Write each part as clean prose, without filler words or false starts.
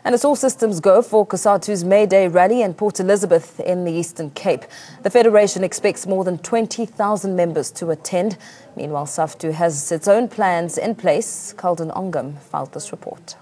And it's all systems go for COSATU's May Day rally in Port Elizabeth in the Eastern Cape. The Federation expects more than 20,000 members to attend. Meanwhile, SAFTU has its own plans in place. Calden Ongam filed this report.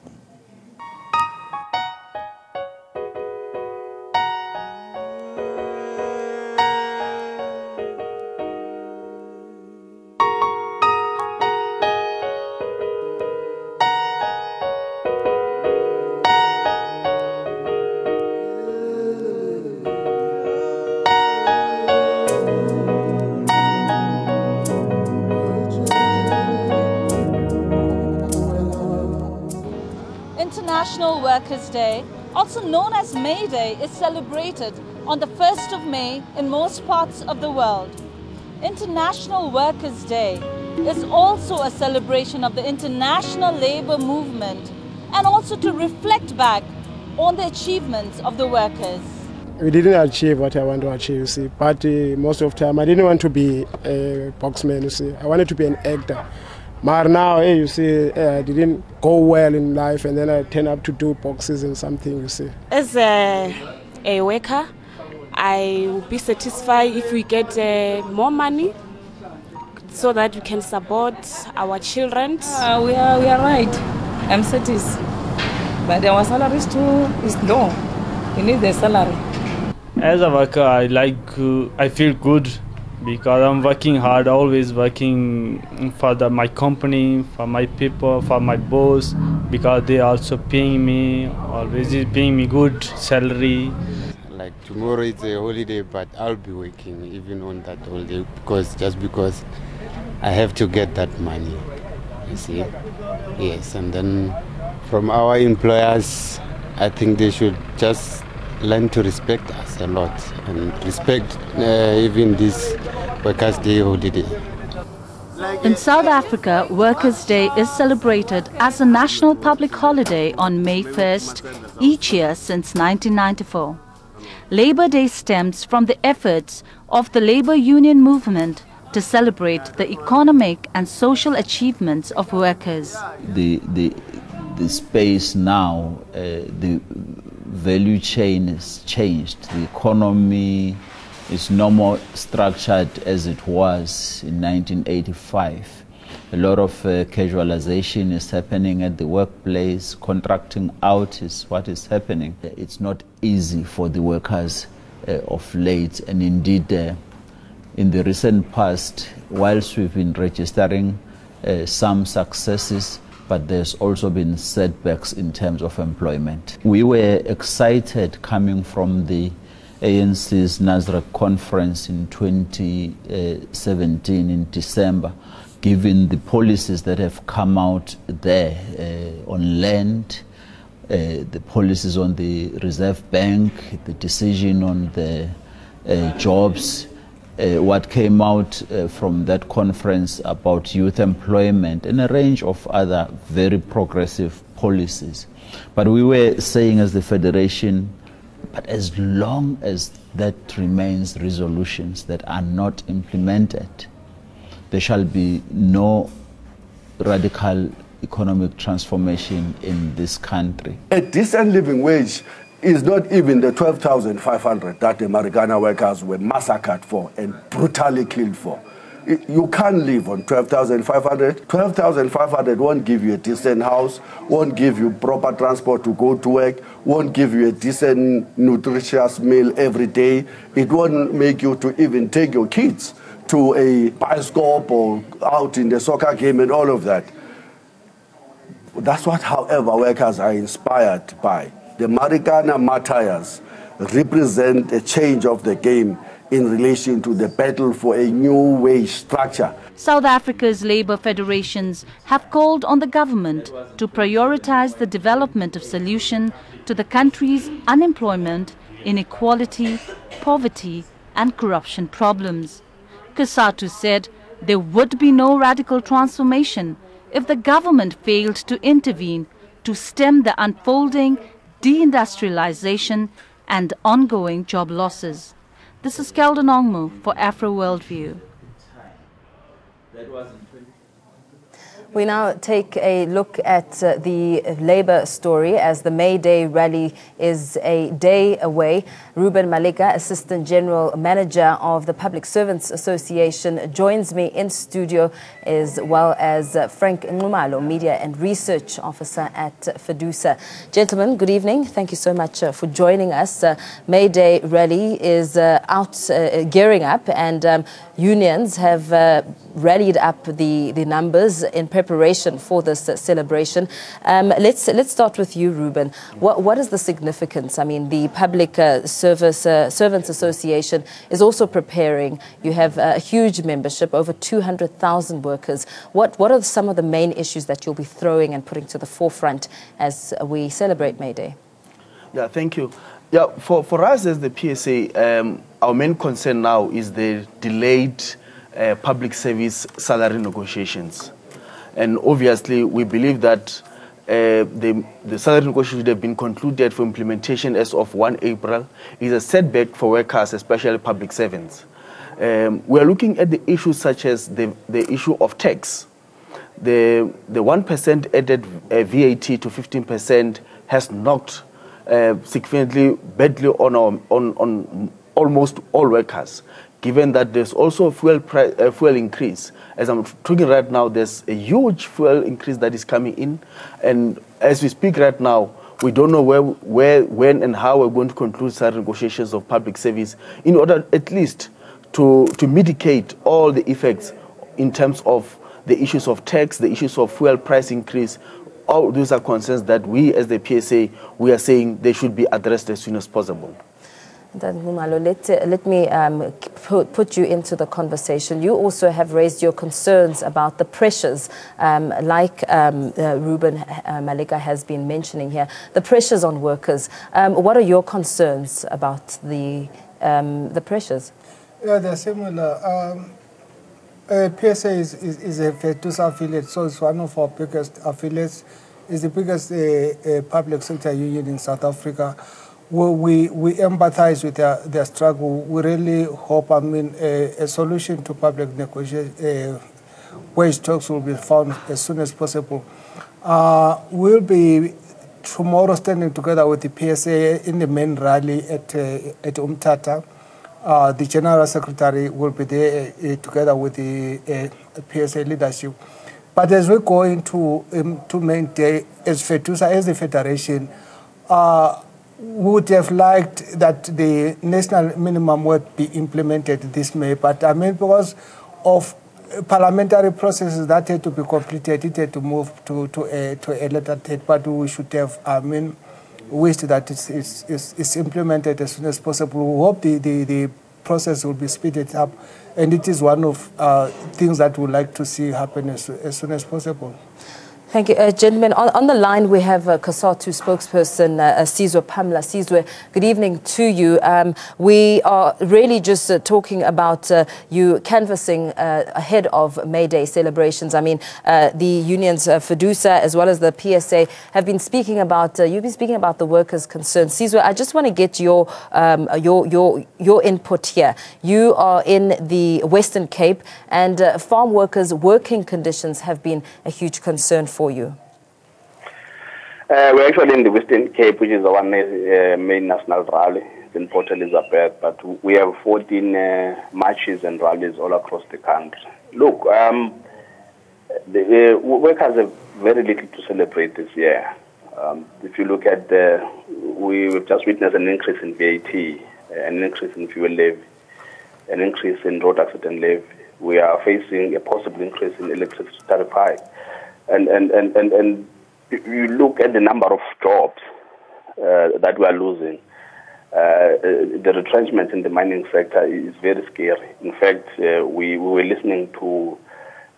International Workers' Day, also known as May Day, is celebrated on the 1st of May in most parts of the world. International Workers' Day is also a celebration of the international labor movement and also to reflect back on the achievements of the workers. We didn't achieve what I want to achieve, you see, but most of the time I didn't want to be a boxman, you see. I wanted to be an actor. But now, you see, I didn't go well in life, and then I turned up to do boxes and something, you see. As a worker, I will be satisfied if we get more money so that we can support our children. We are right. I'm satisfied. But our salary is low. We need the salary. As a worker, I feel good because I'm working hard, always working for my company, for my people, for my boss, because they also paying me, always paying me good salary. Like tomorrow it's a holiday, but I'll be working even on that holiday because I have to get that money, you see. Yes, and then from our employers, I think they should just learn to respect us a lot and respect even this Workers' Day holiday. In South Africa, Workers' Day is celebrated as a national public holiday on May 1st each year since 1994. Labor Day stems from the efforts of the labor union movement to celebrate the economic and social achievements of workers. The space now, the value chain has changed. The economy is no more structured as it was in 1985. A lot of casualization is happening at the workplace. Contracting out is what is happening. It's not easy for the workers of late, and indeed in the recent past, whilst we've been registering some successes, but there's also been setbacks in terms of employment. We were excited coming from the ANC's Nasrec conference in 2017 in December, given the policies that have come out there on land, the policies on the Reserve Bank, the decision on the jobs, what came out from that conference about youth employment and a range of other very progressive policies. But we were saying as the Federation, but as long as that remains resolutions that are not implemented, there shall be no radical economic transformation in this country. A decent living wage is not even the 12,500 that the Marikana workers were massacred for and brutally killed for. You can't live on 12,500. 12,500 won't give you a decent house, won't give you proper transport to go to work, won't give you a decent, nutritious meal every day. It won't make you to even take your kids to a bioscope or out in the soccer game and all of that. That's what, however, workers are inspired by. The Marikana martyrs represent a change of the game in relation to the battle for a new wage structure. South Africa's labour federations have called on the government to prioritise the development of solution to the country's unemployment, inequality, poverty and corruption problems. COSATU said there would be no radical transformation if the government failed to intervene to stem the unfolding deindustrialization and ongoing job losses. This is Calden Ongam for Afro Worldview. We now take a look at the Labour story as the May Day rally is a day away. Ruben Malika, Assistant General Manager of the Public Servants Association, joins me in studio, as well as Frank Nxumalo, Media and Research Officer at FEDUSA. Gentlemen, good evening. Thank you so much for joining us. May Day rally is gearing up, and unions have rallied up the numbers in preparation for this celebration. Let's start with you, Ruben. What is the significance? I mean, the Public Servants Association is also preparing. You have a huge membership, over 200,000 workers. What are some of the main issues that you'll be throwing and putting to the forefront as we celebrate May Day? Yeah, thank you. Yeah, for us as the PSA, our main concern now is the delayed public service salary negotiations. And obviously, we believe that the salary negotiations should have been concluded for implementation as of 1 April. Is a setback for workers, especially public servants. We are looking at the issues such as the issue of tax. The 1% added VAT to 15% has knocked significantly badly on almost all workers, given that there's also a fuel increase. As I'm talking right now, there's a huge fuel increase that is coming in. And as we speak right now, we don't know where, when, and how we're going to conclude salary negotiations of public service in order at least to mitigate all the effects in terms of the issues of tax, the issues of fuel price increase. All those are concerns that we as the PSA, we are saying they should be addressed as soon as possible. Let me put you into the conversation. You also have raised your concerns about the pressures, like Ruben Malika has been mentioning here, the pressures on workers. What are your concerns about the pressures? Yeah, they're similar. PSA is a FEDUSA affiliate, so it's one of our biggest affiliates. It's the biggest public sector union in South Africa. We empathize with their struggle. We really hope, a solution to public negotiation, wage talks will be found as soon as possible. We'll be tomorrow standing together with the PSA in the main rally at Umtata. The General Secretary will be there together with the PSA leadership. But as we go into May Day, as FEDUSA, as the Federation, would have liked that the national minimum would be implemented this May, but because of parliamentary processes that had to be completed, it had to move to a later date. But we should have, wished that it's implemented as soon as possible. We hope the process will be speeded up, and it is one of things that we'd like to see happen as soon as possible. Thank you. Gentlemen, on the line we have COSATU spokesperson Sizwe Pamla. Sizwe, good evening to you. We are really just talking about you canvassing ahead of May Day celebrations. I mean, the unions, FEDUSA, as well as the PSA, have been speaking about, you've been speaking about the workers' concerns. Sizwe, I just want to get your input here. You are in the Western Cape, and farm workers' working conditions have been a huge concern for you. We're actually in the Western Cape, which is our main national rally. It's in Port Elizabeth, but we have 14 marches and rallies all across the country. Look, the workers have very little to celebrate this year. If you look at we've just witnessed an increase in VAT, an increase in fuel levy, an increase in road accident levy. We are facing a possible increase in electricity tariff. And if you look at the number of jobs that we are losing, the retrenchment in the mining sector is very scary. In fact, we were listening to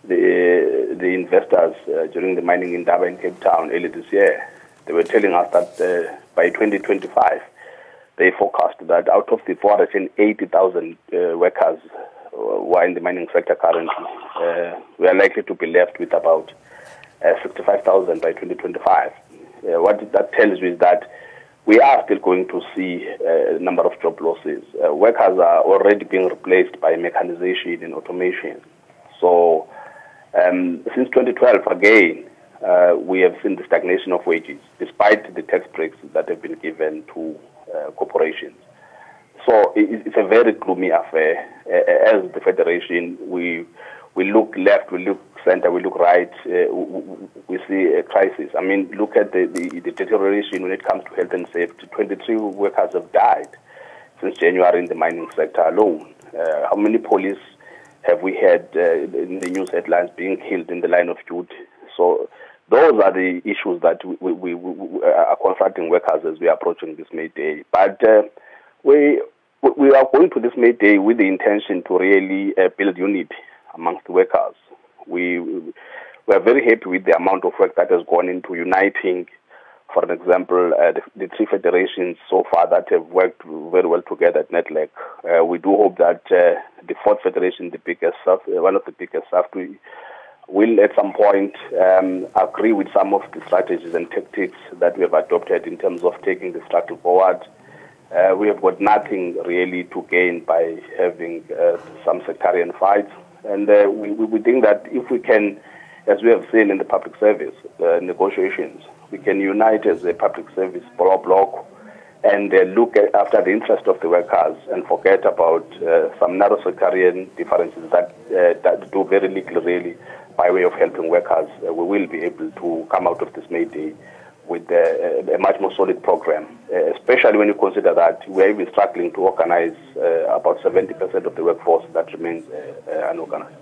the investors during the mining in Durban, Cape Town earlier this year. They were telling us that by 2025, they forecast that out of the 480,000 workers who are in the mining sector currently, we are likely to be left with about 65,000 by 2025. What that tells you is that we are still going to see a number of job losses. Workers are already being replaced by mechanization and automation. So Since 2012, again, we have seen the stagnation of wages, despite the tax breaks that have been given to corporations. So it's a very gloomy affair. As the Federation, we look left, we look center, we look right, we see a crisis. I mean, look at the deterioration when it comes to health and safety. 23 workers have died since January in the mining sector alone. How many police have we had in the news headlines being killed in the line of duty? So those are the issues that we are confronting workers as we are approaching this May Day. But we are going to this May Day with the intention to really build unity amongst the workers. We are very happy with the amount of work that has gone into uniting, for example, the three federations so far that have worked very well together at NETLEC. We do hope that the fourth federation, the biggest, one of the biggest, will at some point agree with some of the strategies and tactics that we have adopted in terms of taking the struggle forward. We have got nothing really to gain by having some sectarian fights. And we think that if we can, as we have seen in the public service negotiations, we can unite as a public service bloc and look after the interest of the workers and forget about some narrow sectarian differences that do very little really by way of helping workers. We will be able to come out of this May Day with a much more solid program, especially when you consider that we are even struggling to organize about 70% of the workforce that remains unorganized.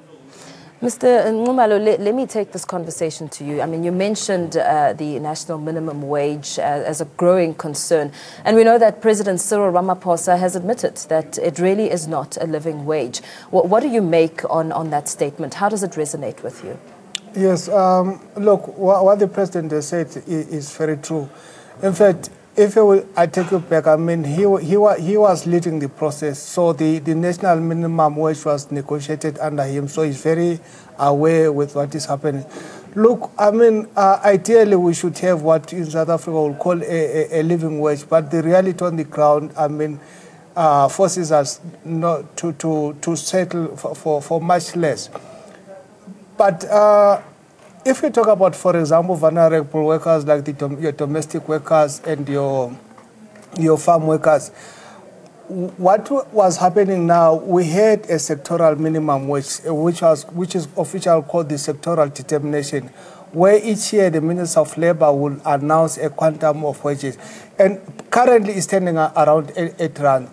Mr. Nxumalo, let me take this conversation to you. I mean, you mentioned the national minimum wage as a growing concern. And we know that President Cyril Ramaphosa has admitted that it really is not a living wage. What do you make on that statement? How does it resonate with you? Yes, look, what the president has said is very true. In fact, if I take you back, I mean, he was leading the process. So the national minimum wage was negotiated under him. So he's very aware with what is happening. Look, I mean, ideally we should have what in South Africa we'll call a living wage. But the reality on the ground, I mean, forces us not to settle for much less. But if you talk about, for example, vulnerable workers like your domestic workers and your farm workers, what was happening now, we had a sectoral minimum wage, which is officially called the sectoral determination, where each year the Minister of Labour will announce a quantum of wages. And currently it's standing around 8 rand.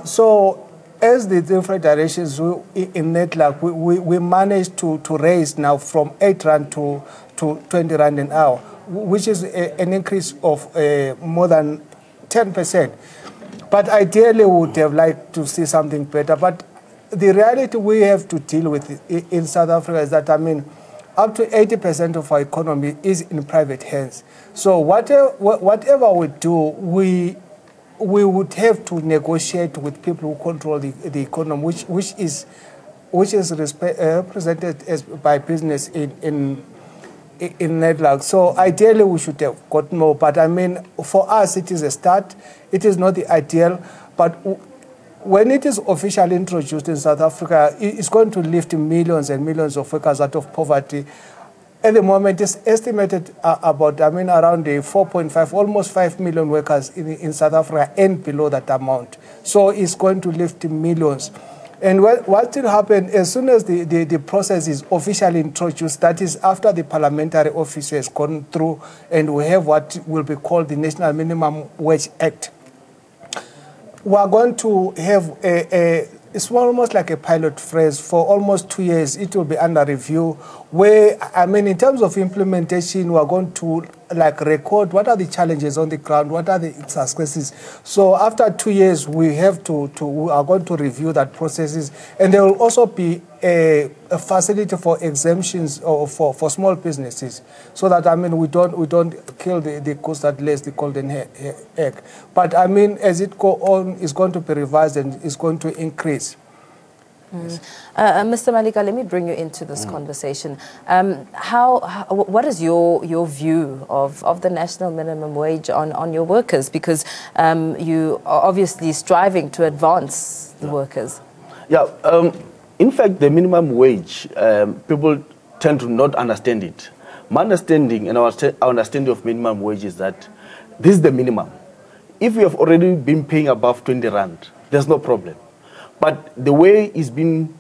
So as the different directions in NETLAC, we managed to raise now from 8 rand to 20 rand an hour, which is an increase of more than 10%. But ideally, we would have liked to see something better. But the reality we have to deal with in South Africa is that, I mean, up to 80% of our economy is in private hands. So whatever we do, we would have to negotiate with people who control the economy, which is represented by business in NETLAC. So ideally we should have got more, but I mean, for us it is a start. It is not the ideal, but when it is officially introduced in South Africa, it's going to lift millions and millions of workers out of poverty. At the moment, it's estimated about, I mean, around 4.5, almost 5 million workers in South Africa and below that amount. So it's going to lift millions. And what will happen as soon as the process is officially introduced, that is after the parliamentary office has gone through and we have what will be called the National Minimum Wage Act, we are going to have it's almost like a pilot phase for almost 2 years. It will be under review where, I mean, in terms of implementation, we are going to like record what are the challenges on the ground, what are the successes. So after 2 years, we are going to review that processes, and there will also be a facility for exemptions or for small businesses, so that, I mean, we don't kill the goose that lays the golden egg. But I mean, as it go on, it's going to be revised and it's going to increase. Yes. Mr. Malika, let me bring you into this conversation. What is your view of the national minimum wage on your workers? Because you are obviously striving to advance the workers. Yeah. In fact, the minimum wage, people tend to not understand it. My understanding and our understanding of minimum wage is that this is the minimum. If we have already been paying above 20 rand, there's no problem. But the way it's been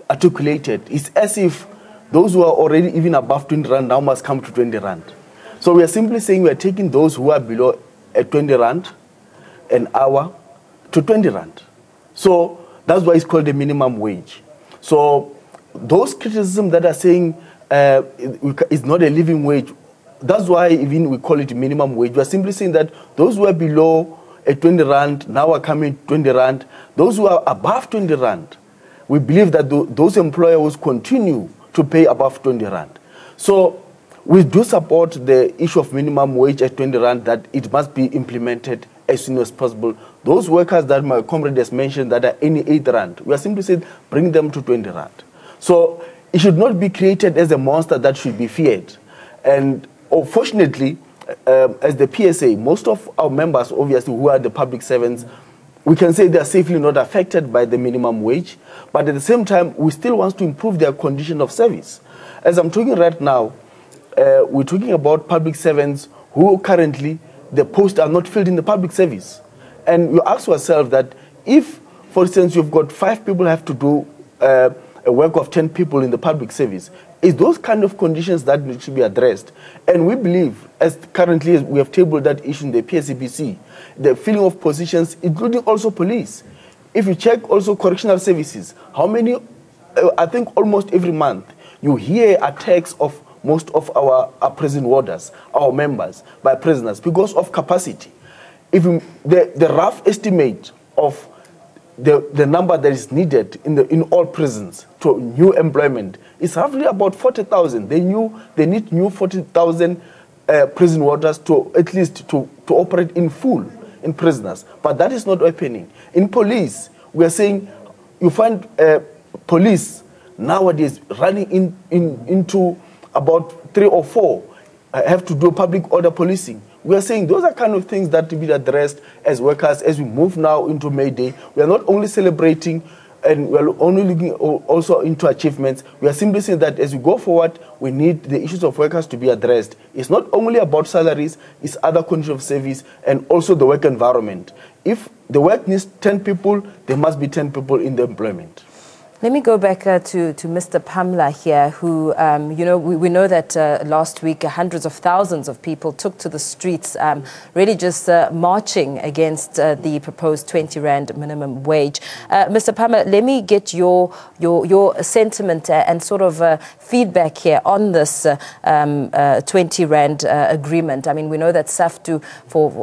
articulated is as if those who are already even above 20 rand now must come to 20 rand. So we are simply saying we are taking those who are below 20 rand an hour to 20 rand. So that's why it's called the minimum wage. So those criticisms that are saying it's not a living wage, that's why even we call it minimum wage. We are simply saying that those who are below 20 rand now are coming 20 rand. Those who are above 20 rand, we believe that those employers continue to pay above 20 rand. So we do support the issue of minimum wage at 20 rand, that it must be implemented as soon as possible. Those workers that my comrade has mentioned that are any 8 rand, we are simply saying bring them to 20 rand. So it should not be created as a monster that should be feared. And unfortunately, as the PSA, most of our members, obviously, who are the public servants, we can say they are safely not affected by the minimum wage, but at the same time, we still want to improve their condition of service. As I'm talking right now, we're talking about public servants who currently, the posts are not filled in the public service. And you ask yourself that if, for instance, you've got 5 people have to do a work of 10 people in the public service, is those kind of conditions that need to be addressed. And we believe, as currently we have tabled that issue in the PSCBC, the filling of positions, including also police. If you check also correctional services, how many, I think almost every month, you hear attacks of most of our prison warders, our members, by prisoners, because of capacity. If the rough estimate of the number that is needed in all prisons to new employment is roughly about 40,000. They need new 40,000 prison warders to at least to operate in full in prisoners. But that is not happening. In police, we are saying you find police nowadays running into about 3 or 4 have to do public order policing. We are saying those are kind of things that to be addressed as workers as we move now into May Day. We are not only celebrating and we are only looking also into achievements. We are simply saying that as we go forward, we need the issues of workers to be addressed. It's not only about salaries, it's other conditions of service and also the work environment. If the work needs 10 people, there must be 10 people in the employment. Let me go back to Mr. Pamela here, who, we know that last week hundreds of thousands of people took to the streets, really just marching against the proposed 20 rand minimum wage. Mr. Pamela, let me get your sentiment and sort of feedback here on this 20 rand agreement. I mean, we know that SAFTU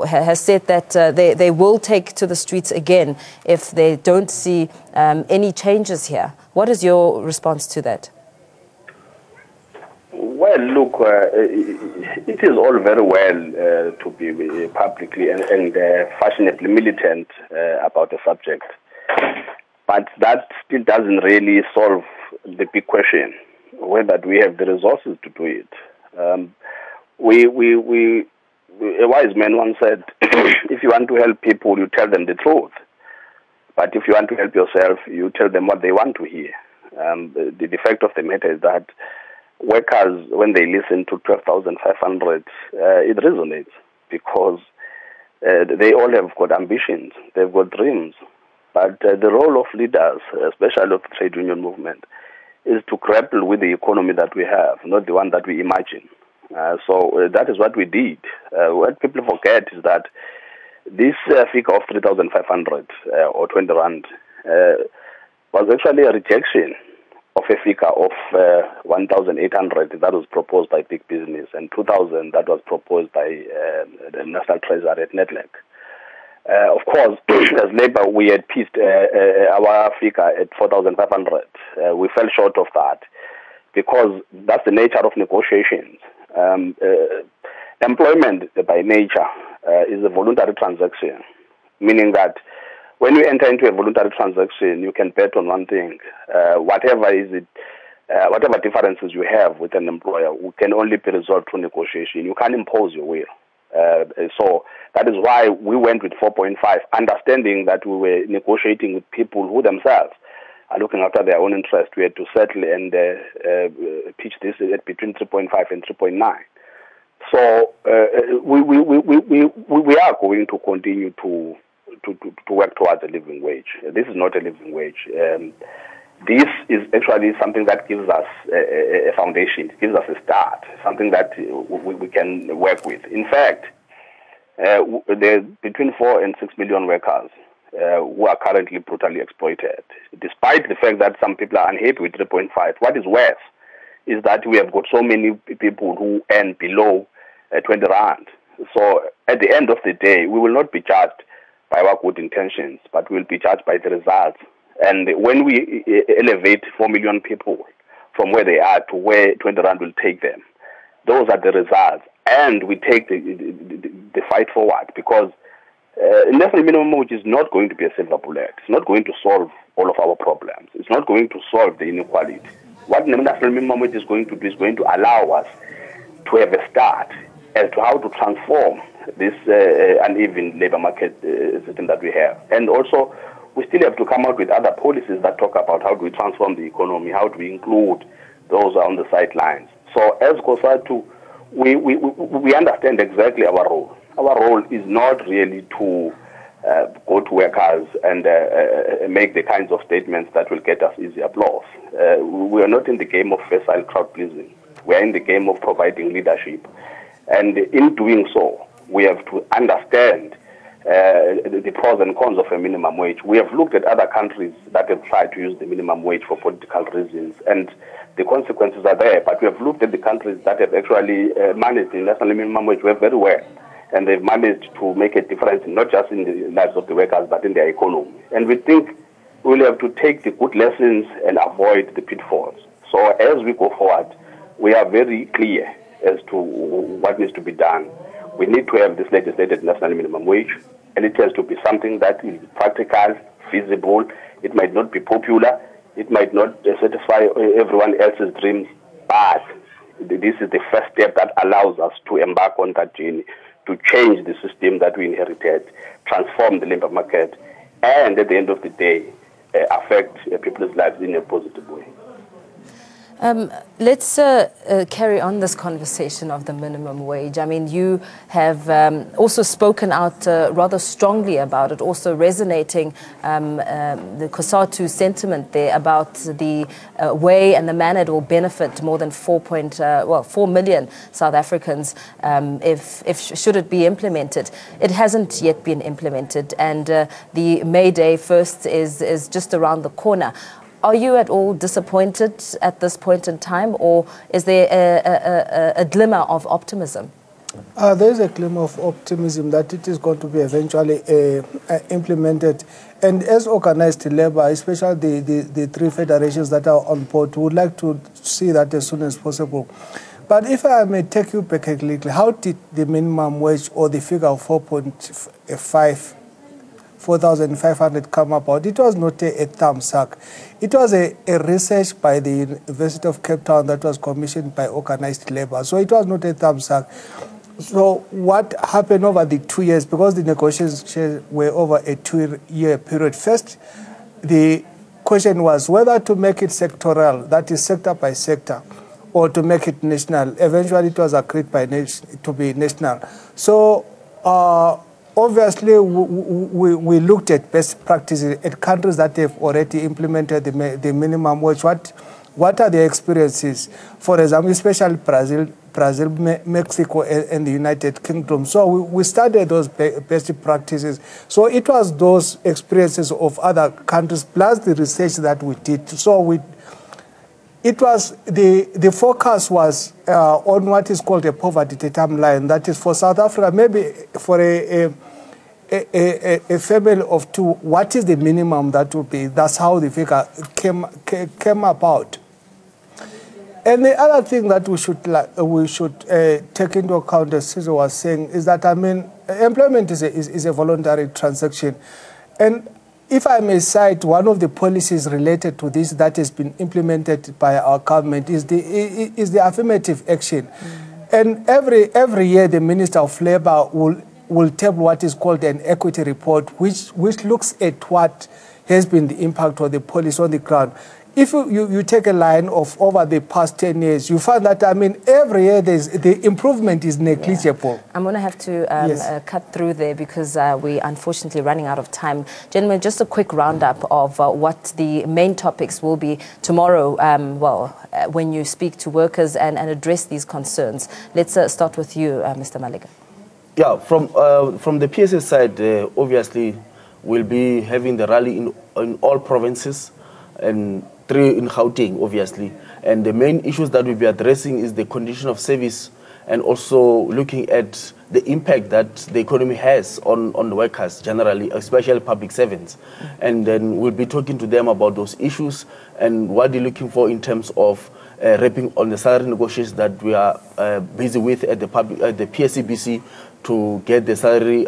has said that they will take to the streets again if they don't see any changes here. What is your response to that? Well, look, it is all very well to be publicly and fashionably militant about the subject, but that still doesn't really solve the big question, whether we have the resources to do it. A wise man once said, if you want to help people, you tell them the truth. But if you want to help yourself, you tell them what they want to hear. The fact of the matter is that workers, when they listen to 12,500, it resonates because they all have got ambitions, they've got dreams. But the role of leaders, especially of the trade union movement, is to grapple with the economy that we have, not the one that we imagine. So that is what we did. What people forget is that this figure of 3,500 or 20 rand was actually a rejection of a figure of 1,800 that was proposed by Big Business and 2,000 that was proposed by the National Treasury at Netleg. Of course, as Labour, we had pitched our figure at 4,500. We fell short of that because that's the nature of negotiations. Employment, by nature, is a voluntary transaction, meaning that when you enter into a voluntary transaction, you can bet on one thing. Whatever differences you have with an employer can only be resolved through negotiation. You can't impose your will. So that is why we went with 4.5, understanding that we were negotiating with people who themselves are looking after their own interest. We had to settle and pitch this at between 3.5 and 3.9. So we are going to continue to work towards a living wage. This is not a living wage. This is actually something that gives us a foundation, it gives us a start, something that we can work with. In fact, there's between 4 and 6 million workers who are currently brutally exploited, despite the fact that some people are unhappy with 3.5. What is worse is that we have got so many people who earn below 20 rand. So at the end of the day, we will not be judged by our good intentions, but we will be judged by the results. And when we elevate 4 million people from where they are to where 20 rand will take them, those are the results. And we take the fight forward, because national minimum wage is not going to be a silver bullet. It's not going to solve all of our problems. It's not going to solve the inequality. What national minimum wage is going to do is going to allow us to have a start as to how to transform this uneven labor market system that we have. And also, we still have to come out with other policies that talk about how do we transform the economy, how do we include those on the sidelines. So as COSATU, we understand exactly our role. Our role is not really to go to workers and make the kinds of statements that will get us easy applause. We are not in the game of facile crowd pleasing. We are in the game of providing leadership. And in doing so, we have to understand the pros and cons of a minimum wage. We have looked at other countries that have tried to use the minimum wage for political reasons, and the consequences are there. But we have looked at the countries that have actually managed the national minimum wage very well, and they've managed to make a difference not just in the lives of the workers, but in their economy. And we think we'll have to take the good lessons and avoid the pitfalls. So as we go forward, we are very clear as to what needs to be done. We need to have this legislated national minimum wage, and it has to be something that is practical, feasible. It might not be popular, it might not satisfy everyone else's dreams, but this is the first step that allows us to embark on that journey, to change the system that we inherited, transform the labor market, and at the end of the day, affect people's lives in a positive way. Let's carry on this conversation of the minimum wage. I mean, you have also spoken out rather strongly about it, also resonating the COSATU sentiment there about the way and the manner it will benefit more than 4 million South Africans should it be implemented. It hasn't yet been implemented, and the May Day 1st is just around the corner. Are you at all disappointed at this point in time, or is there a glimmer of optimism? There is a glimmer of optimism that it is going to be eventually implemented. And as organized labor, especially the three federations that are on board, would like to see that as soon as possible. But if I may take you back a little, how did the minimum wage or the figure of 4,500 come about? It was not a thumbsuck. It was a research by the University of Cape Town that was commissioned by organized labor. So it was not a thumbsuck. So what happened over the 2 years, because the negotiations were over a 2-year period, first the question was whether to make it sectoral, that is sector by sector, or to make it national. Eventually it was agreed to be national. So obviously, we looked at best practices at countries that have already implemented the minimum wage. What are the experiences? For example, especially Brazil, Mexico, and the United Kingdom. So we studied those best practices. So it was those experiences of other countries plus the research that we did. So it was the focus was on what is called a poverty datum line. That is for South Africa, maybe for a family of two, what is the minimum that would be? That's how the figure came about. And the other thing that we should take into account, as Cesar was saying, is that, I mean, employment is a voluntary transaction. And if I may cite one of the policies related to this that has been implemented by our government is the affirmative action. And every year the Minister of Labour will table what is called an equity report, which looks at what has been the impact of the police on the ground. If you take a line of over the past 10 years, you find that, I mean, every year the improvement is negligible. I'm going to have to cut through there because we're unfortunately running out of time. Gentlemen, just a quick roundup of what the main topics will be tomorrow, when you speak to workers and address these concerns. Let's start with you, Mr. Malika. Yeah, from the PSA side, obviously, we'll be having the rally in all provinces and 3 in Gauteng, obviously. And the main issues that we'll be addressing is the condition of service and also looking at the impact that the economy has on the workers generally, especially public servants. And then we'll be talking to them about those issues and what they're looking for in terms of wrapping on the salary negotiations that we are busy with at the PSCBC to get the salary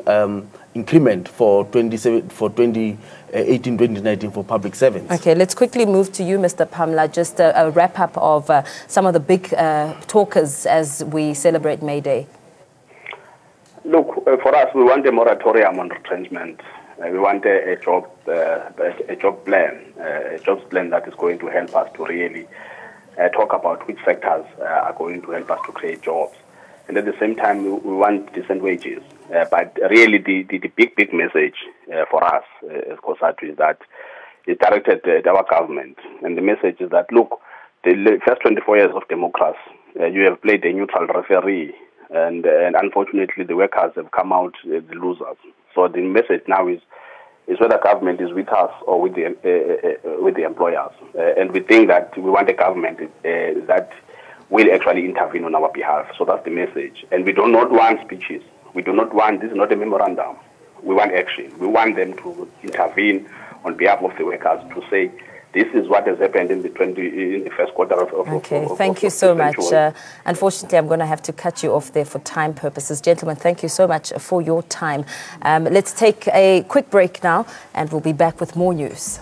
increment for 2018-2019 for public servants. Okay, let's quickly move to you, Mr. Pamla. Just a wrap-up of some of the big talkers as we celebrate May Day. Look, for us, we want a moratorium on retrenchment. We want a jobs plan that is going to help us to really talk about which sectors are going to help us to create jobs. And at the same time, we want decent wages. But really, the big message for us as COSATU is that it's directed at our government. And the message is that, look, the first 24 years of democracy, you have played a neutral referee. And unfortunately, the workers have come out the losers. So the message now is whether government is with us or with the employers. And we think that we want a government that will actually intervene on our behalf. So that's the message. And we do not want speeches. We do not want, this is not a memorandum. We want action. We want them to intervene on behalf of the workers to say, this is what has happened in the first quarter of Okay, thank you so much. Unfortunately, I'm going to have to cut you off there for time purposes. Gentlemen, thank you so much for your time. Let's take a quick break now, and we'll be back with more news.